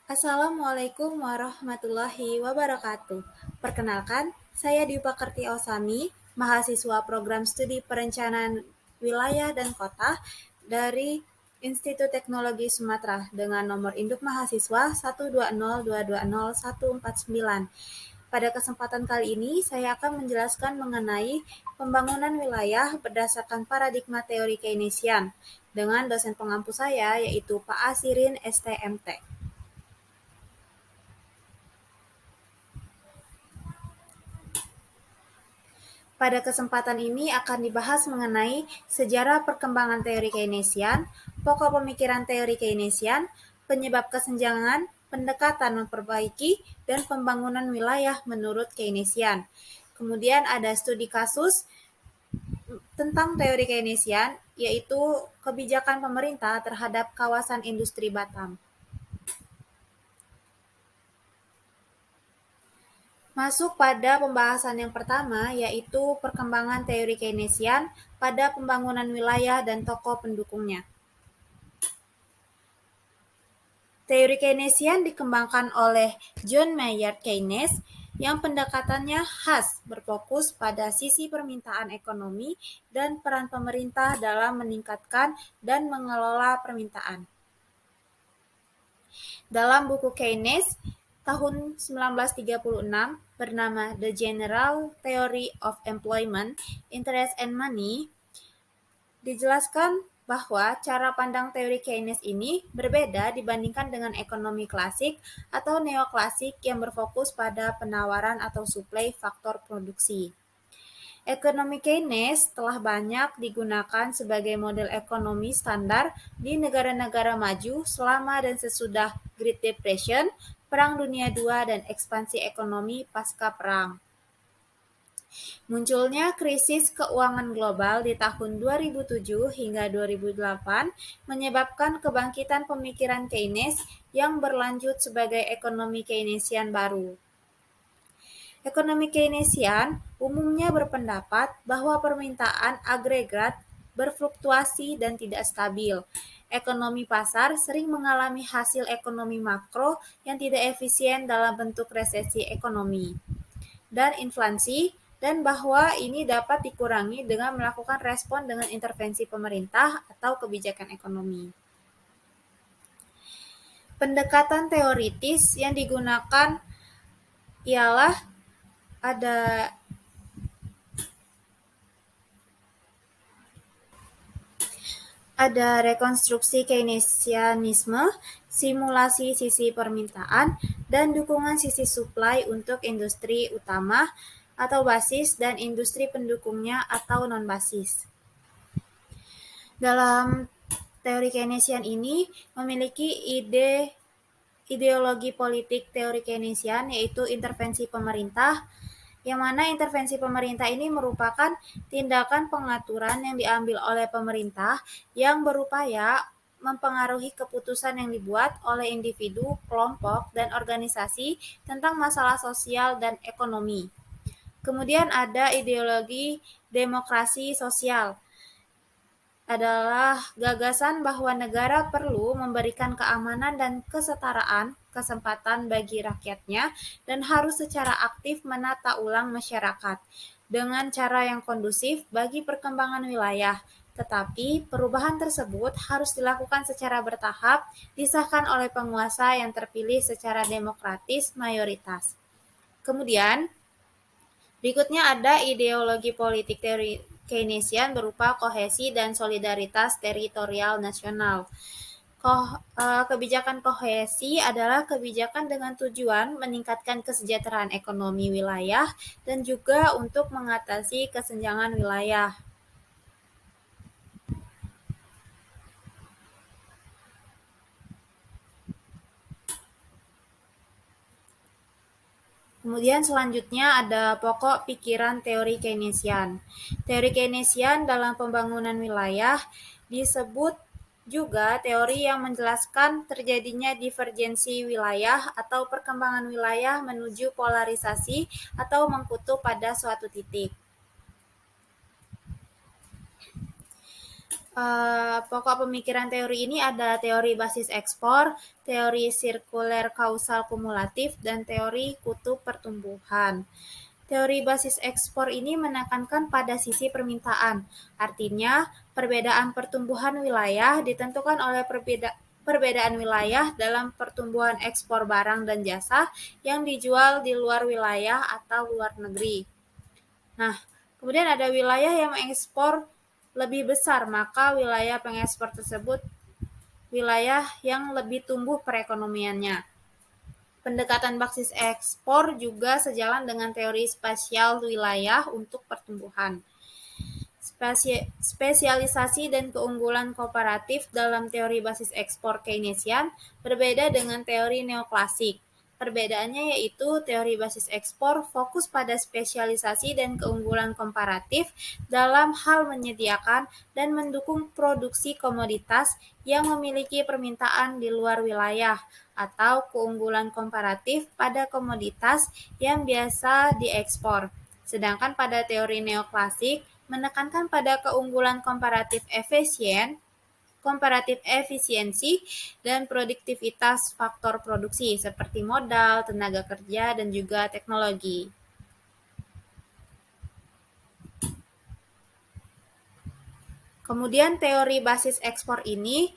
Assalamualaikum warahmatullahi wabarakatuh. Perkenalkan, saya Dipa Kerti Osami, mahasiswa program studi perencanaan wilayah dan kota dari Institut Teknologi Sumatera dengan nomor induk mahasiswa 120220149. Pada kesempatan kali ini, saya akan menjelaskan mengenai pembangunan wilayah berdasarkan paradigma teori Keynesian dengan dosen pengampu saya, yaitu Pak Asirin STMT. Pada kesempatan ini akan dibahas mengenai sejarah perkembangan teori Keynesian, pokok pemikiran teori Keynesian, penyebab kesenjangan, pendekatan memperbaiki, dan pembangunan wilayah menurut Keynesian. Kemudian ada studi kasus tentang teori Keynesian, yaitu kebijakan pemerintah terhadap kawasan industri Batam. Masuk pada pembahasan yang pertama, yaitu perkembangan teori Keynesian pada pembangunan wilayah dan tokoh pendukungnya. Teori Keynesian dikembangkan oleh John Maynard Keynes yang pendekatannya khas berfokus pada sisi permintaan ekonomi dan peran pemerintah dalam meningkatkan dan mengelola permintaan. Dalam buku Keynes tahun 1936 bernama The General Theory of Employment, Interest and Money, dijelaskan bahwa cara pandang teori Keynes ini berbeda dibandingkan dengan ekonomi klasik atau neoklasik yang berfokus pada penawaran atau suplai faktor produksi. Ekonomi Keynes telah banyak digunakan sebagai model ekonomi standar di negara-negara maju selama dan sesudah Great Depression, Perang Dunia II, dan ekspansi ekonomi pasca perang. Munculnya krisis keuangan global di tahun 2007 hingga 2008 menyebabkan kebangkitan pemikiran Keynes yang berlanjut sebagai ekonomi Keynesian baru. Ekonomi Keynesian umumnya berpendapat bahwa permintaan agregat berfluktuasi dan tidak stabil. Ekonomi pasar sering mengalami hasil ekonomi makro yang tidak efisien dalam bentuk resesi ekonomi dan inflasi, dan bahwa ini dapat dikurangi dengan melakukan respon dengan intervensi pemerintah atau kebijakan ekonomi. Pendekatan teoritis yang digunakan ialah ada rekonstruksi Keynesianisme, simulasi sisi permintaan, dan dukungan sisi supply untuk industri utama atau basis dan industri pendukungnya atau non-basis. Dalam teori Keynesian ini memiliki ideologi politik teori Keynesian, yaitu intervensi pemerintah, yang mana intervensi pemerintah ini merupakan tindakan pengaturan yang diambil oleh pemerintah yang berupaya mempengaruhi keputusan yang dibuat oleh individu, kelompok, dan organisasi tentang masalah sosial dan ekonomi. Kemudian ada ideologi demokrasi sosial, adalah gagasan bahwa negara perlu memberikan keamanan dan kesetaraan kesempatan bagi rakyatnya dan harus secara aktif menata ulang masyarakat dengan cara yang kondusif bagi perkembangan wilayah. Tetapi perubahan tersebut harus dilakukan secara bertahap, disahkan oleh penguasa yang terpilih secara demokratis mayoritas. Kemudian, berikutnya ada ideologi politik teori Keynesian berupa kohesi dan solidaritas teritorial nasional. Kebijakan kohesi adalah kebijakan dengan tujuan meningkatkan kesejahteraan ekonomi wilayah dan juga untuk mengatasi kesenjangan wilayah. Kemudian selanjutnya ada pokok pikiran teori Keynesian. Teori Keynesian dalam pembangunan wilayah disebut juga teori yang menjelaskan terjadinya divergensi wilayah atau perkembangan wilayah menuju polarisasi atau mengkutub pada suatu titik. Pokok pemikiran teori ini ada teori basis ekspor, teori sirkuler kausal kumulatif, dan teori kutub pertumbuhan. Teori basis ekspor ini menekankan pada sisi permintaan. Artinya, perbedaan pertumbuhan wilayah ditentukan oleh perbedaan wilayah dalam pertumbuhan ekspor barang dan jasa yang dijual di luar wilayah atau luar negeri. Nah, kemudian ada wilayah yang mengekspor lebih besar, maka wilayah pengekspor tersebut wilayah yang lebih tumbuh perekonomiannya. Pendekatan basis ekspor juga sejalan dengan teori spasial wilayah untuk pertumbuhan. Spesialisasi dan keunggulan komparatif dalam teori basis ekspor Keynesian berbeda dengan teori neoklasik. Perbedaannya yaitu teori basis ekspor fokus pada spesialisasi dan keunggulan komparatif dalam hal menyediakan dan mendukung produksi komoditas yang memiliki permintaan di luar wilayah, atau keunggulan komparatif pada komoditas yang biasa diekspor. Sedangkan pada teori neoklasik menekankan pada keunggulan komparatif efisiensi, dan produktivitas faktor produksi seperti modal, tenaga kerja, dan juga teknologi. Kemudian teori basis ekspor ini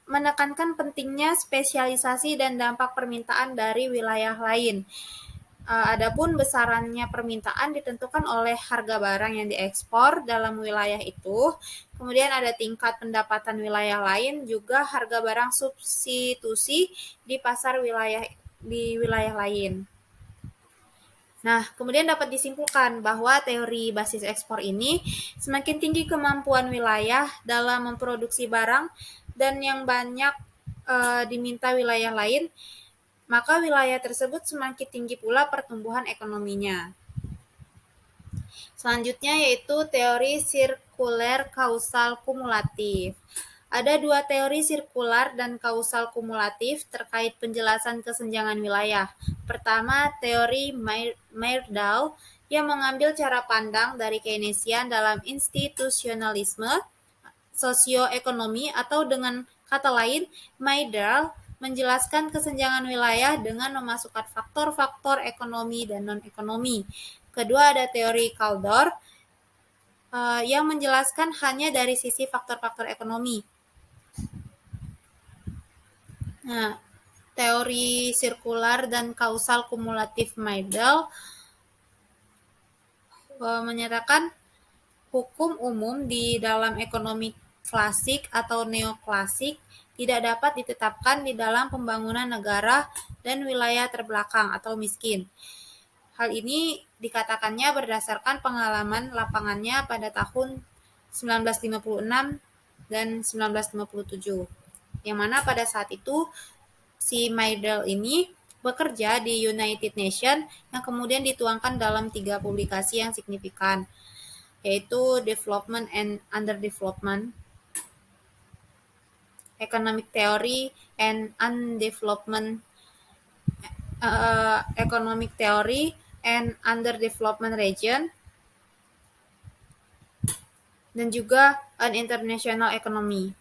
menekankan pentingnya spesialisasi dan dampak permintaan dari wilayah lain. Adapun besarannya permintaan ditentukan oleh harga barang yang diekspor dalam wilayah itu. Kemudian ada tingkat pendapatan wilayah lain, juga harga barang substitusi di pasar wilayah lain. Nah, kemudian dapat disimpulkan bahwa teori basis ekspor ini semakin tinggi kemampuan wilayah dalam memproduksi barang dan yang banyak diminta wilayah lain, maka wilayah tersebut semakin tinggi pula pertumbuhan ekonominya. Selanjutnya yaitu teori sirkuler kausal kumulatif. Ada dua teori sirkular dan kausal kumulatif terkait penjelasan kesenjangan wilayah. Pertama, teori Myrdal yang mengambil cara pandang dari Keynesian dalam institusionalisme sosioekonomi, atau dengan kata lain, Myrdal menjelaskan kesenjangan wilayah dengan memasukkan faktor-faktor ekonomi dan non-ekonomi. Kedua, ada teori Kaldor yang menjelaskan hanya dari sisi faktor-faktor ekonomi. Nah, teori sirkular dan kausal kumulatif Myrdal menyatakan hukum umum di dalam ekonomi klasik atau neoklasik tidak dapat ditetapkan di dalam pembangunan negara dan wilayah terbelakang atau miskin. Hal ini dikatakannya berdasarkan pengalaman lapangannya pada tahun 1956 dan 1957, yang mana pada saat itu si Myrdal ini bekerja di United Nations yang kemudian dituangkan dalam 3 publikasi yang signifikan, yaitu Development and Underdevelopment, Economic Theory and Economic Theory and Underdevelopment Region, dan juga An International Economy.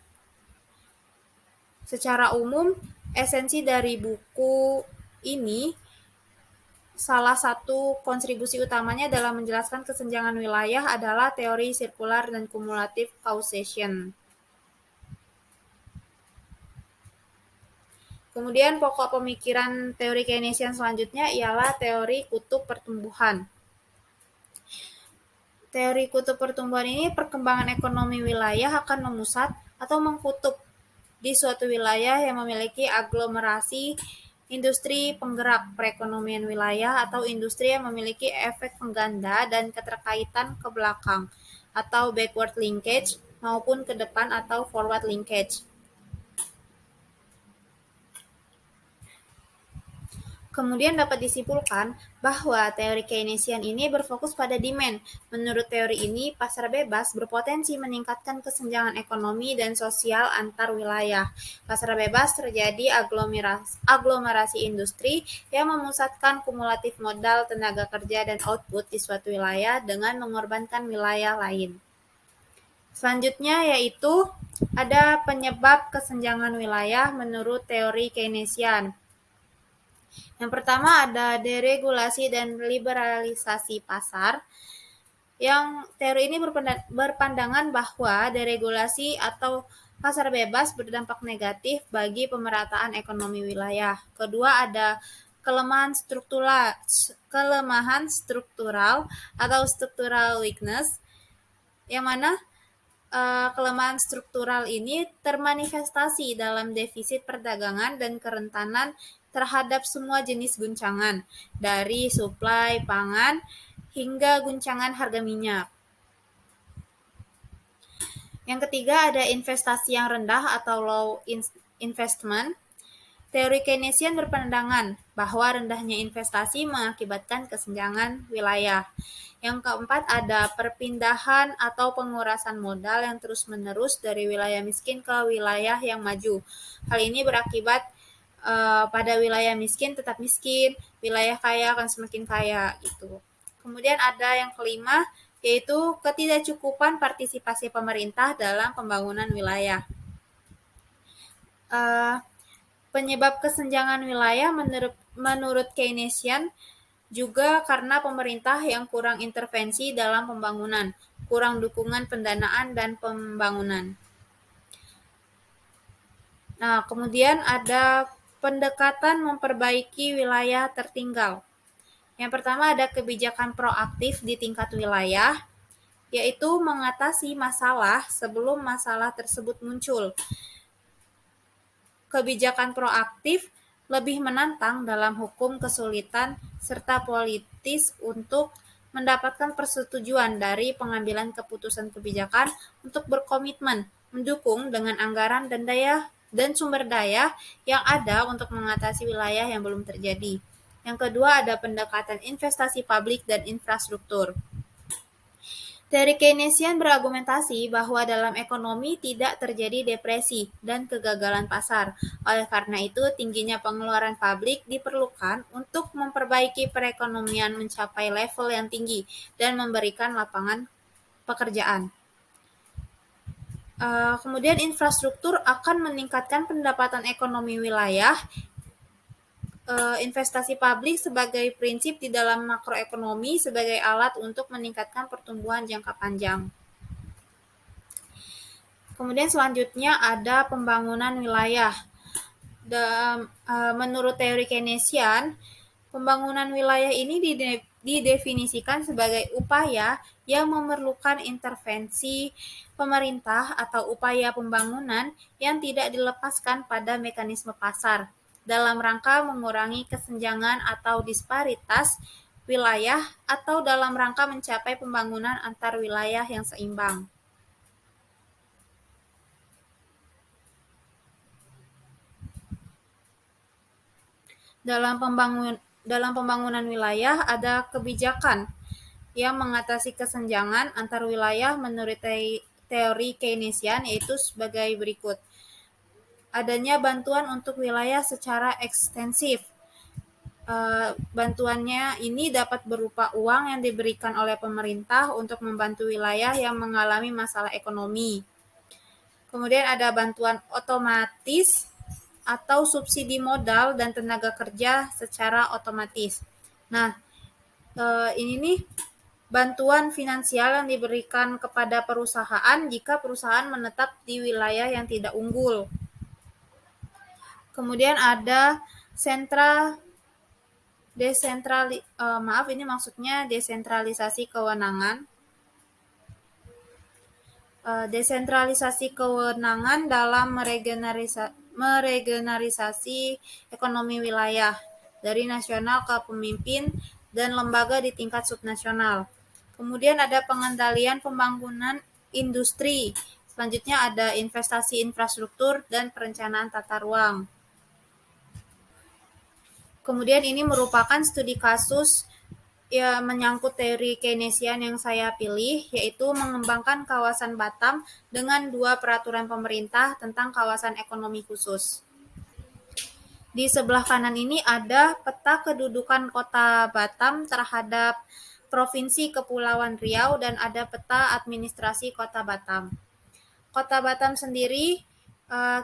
Secara umum, esensi dari buku ini salah satu kontribusi utamanya dalam menjelaskan kesenjangan wilayah adalah teori sirkular dan kumulatif causation. Kemudian pokok pemikiran teori Keynesian selanjutnya ialah teori kutub pertumbuhan. Teori kutub pertumbuhan ini perkembangan ekonomi wilayah akan memusat atau mengkutub di suatu wilayah yang memiliki aglomerasi industri penggerak perekonomian wilayah atau industri yang memiliki efek pengganda dan keterkaitan ke belakang atau backward linkage maupun ke depan atau forward linkage. Kemudian dapat disimpulkan bahwa teori Keynesian ini berfokus pada demand. Menurut teori ini, pasar bebas berpotensi meningkatkan kesenjangan ekonomi dan sosial antar wilayah. Pasar bebas terjadi aglomerasi industri yang memusatkan kumulatif modal, tenaga kerja, dan output di suatu wilayah dengan mengorbankan wilayah lain. Selanjutnya yaitu ada penyebab kesenjangan wilayah menurut teori Keynesian. Yang pertama ada deregulasi dan liberalisasi pasar. Yang teori ini berpandangan bahwa deregulasi atau pasar bebas berdampak negatif bagi pemerataan ekonomi wilayah. Kedua ada kelemahan struktural atau structural weakness, yang mana kelemahan struktural ini termanifestasi dalam defisit perdagangan dan kerentanan terhadap semua jenis guncangan, dari suplai pangan hingga guncangan harga minyak. Yang ketiga ada investasi yang rendah atau low investment. Teori Keynesian berpandangan bahwa rendahnya investasi mengakibatkan kesenjangan wilayah. Yang keempat ada perpindahan atau pengurasan modal yang terus-menerus dari wilayah miskin ke wilayah yang maju. Hal ini berakibat pada wilayah miskin tetap miskin, wilayah kaya akan semakin kaya gitu. Kemudian ada yang kelima, yaitu ketidakcukupan partisipasi pemerintah dalam pembangunan wilayah. Penyebab kesenjangan wilayah menurut Keynesian juga karena pemerintah yang kurang intervensi dalam pembangunan, kurang dukungan pendanaan dan pembangunan. Nah, kemudian ada pendekatan memperbaiki wilayah tertinggal. Yang pertama ada kebijakan proaktif di tingkat wilayah, yaitu mengatasi masalah sebelum masalah tersebut muncul. Kebijakan proaktif lebih menantang dalam hukum kesulitan serta politis untuk mendapatkan persetujuan dari pengambilan keputusan kebijakan untuk berkomitmen mendukung dengan anggaran dan sumber daya yang ada untuk mengatasi wilayah yang belum terjadi. Yang kedua ada pendekatan investasi publik dan infrastruktur. Teori Keynesian berargumentasi bahwa dalam ekonomi tidak terjadi depresi dan kegagalan pasar. Oleh karena itu, tingginya pengeluaran publik diperlukan untuk memperbaiki perekonomian mencapai level yang tinggi dan memberikan lapangan pekerjaan. Kemudian infrastruktur akan meningkatkan pendapatan ekonomi wilayah. Investasi publik sebagai prinsip di dalam makroekonomi sebagai alat untuk meningkatkan pertumbuhan jangka panjang. Kemudian selanjutnya ada pembangunan wilayah. Menurut teori Keynesian, pembangunan wilayah ini didefinisikan sebagai upaya yang memerlukan intervensi pemerintah atau upaya pembangunan yang tidak dilepaskan pada mekanisme pasar dalam rangka mengurangi kesenjangan atau disparitas wilayah atau dalam rangka mencapai pembangunan antar wilayah yang seimbang. Dalam pembangunan wilayah ada kebijakan yang mengatasi kesenjangan antar wilayah menurut teori Keynesian, yaitu sebagai berikut. Adanya bantuan untuk wilayah secara ekstensif. Bantuannya ini dapat berupa uang yang diberikan oleh pemerintah untuk membantu wilayah yang mengalami masalah ekonomi. Kemudian ada bantuan otomatis atau subsidi modal dan tenaga kerja secara otomatis. Nah, ini nih bantuan finansial yang diberikan kepada perusahaan jika perusahaan menetap di wilayah yang tidak unggul. Kemudian ada desentralisasi kewenangan. Desentralisasi kewenangan dalam meregionalisasi ekonomi wilayah dari nasional ke pemimpin dan lembaga di tingkat subnasional. Kemudian ada pengendalian pembangunan industri. Selanjutnya ada investasi infrastruktur dan perencanaan tata ruang. Kemudian ini merupakan studi kasus menyangkut teori Keynesian yang saya pilih, yaitu mengembangkan kawasan Batam dengan 2 peraturan pemerintah tentang kawasan ekonomi khusus. Di sebelah kanan ini ada peta kedudukan kota Batam terhadap Provinsi Kepulauan Riau, dan ada peta administrasi Kota Batam. Kota Batam sendiri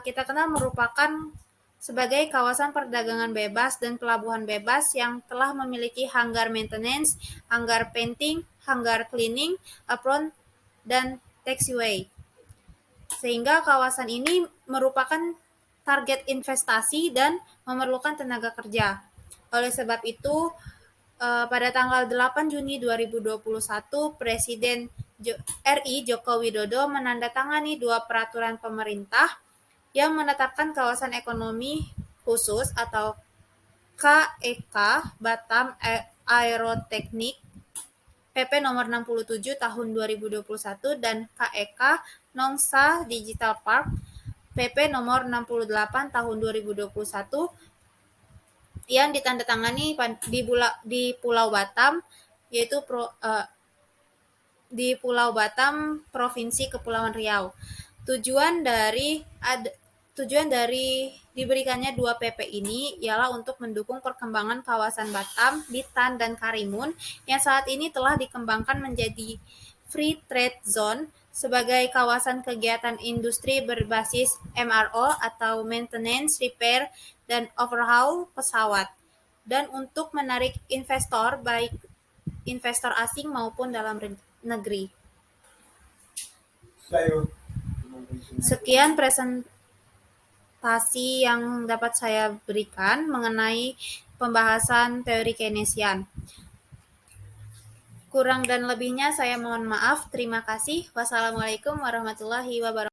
kita kenal merupakan sebagai kawasan perdagangan bebas dan pelabuhan bebas yang telah memiliki hanggar maintenance, hanggar painting, hanggar cleaning, apron, dan taxiway. Sehingga kawasan ini merupakan target investasi dan memerlukan tenaga kerja. Oleh sebab itu, pada tanggal 8 Juni 2021, Presiden RI Joko Widodo menandatangani 2 peraturan pemerintah yang menetapkan kawasan ekonomi khusus atau KEK Batam Aeroteknik PP nomor 67 tahun 2021 dan KEK Nongsa Digital Park PP nomor 68 tahun 2021 yang ditandatangani di Pulau Batam, yaitu di Pulau Batam, Provinsi Kepulauan Riau. Tujuan dari diberikannya 2 PP ini ialah untuk mendukung perkembangan kawasan Batam, Bintan, dan Karimun yang saat ini telah dikembangkan menjadi Free Trade Zone sebagai kawasan kegiatan industri berbasis MRO atau Maintenance, Repair, dan Overhaul pesawat, dan untuk menarik investor baik investor asing maupun dalam negeri. Sekian presentasi yang dapat saya berikan mengenai pembahasan teori Keynesian. Kurang dan lebihnya saya mohon maaf. Terima kasih. Wassalamualaikum warahmatullahi wabarakatuh.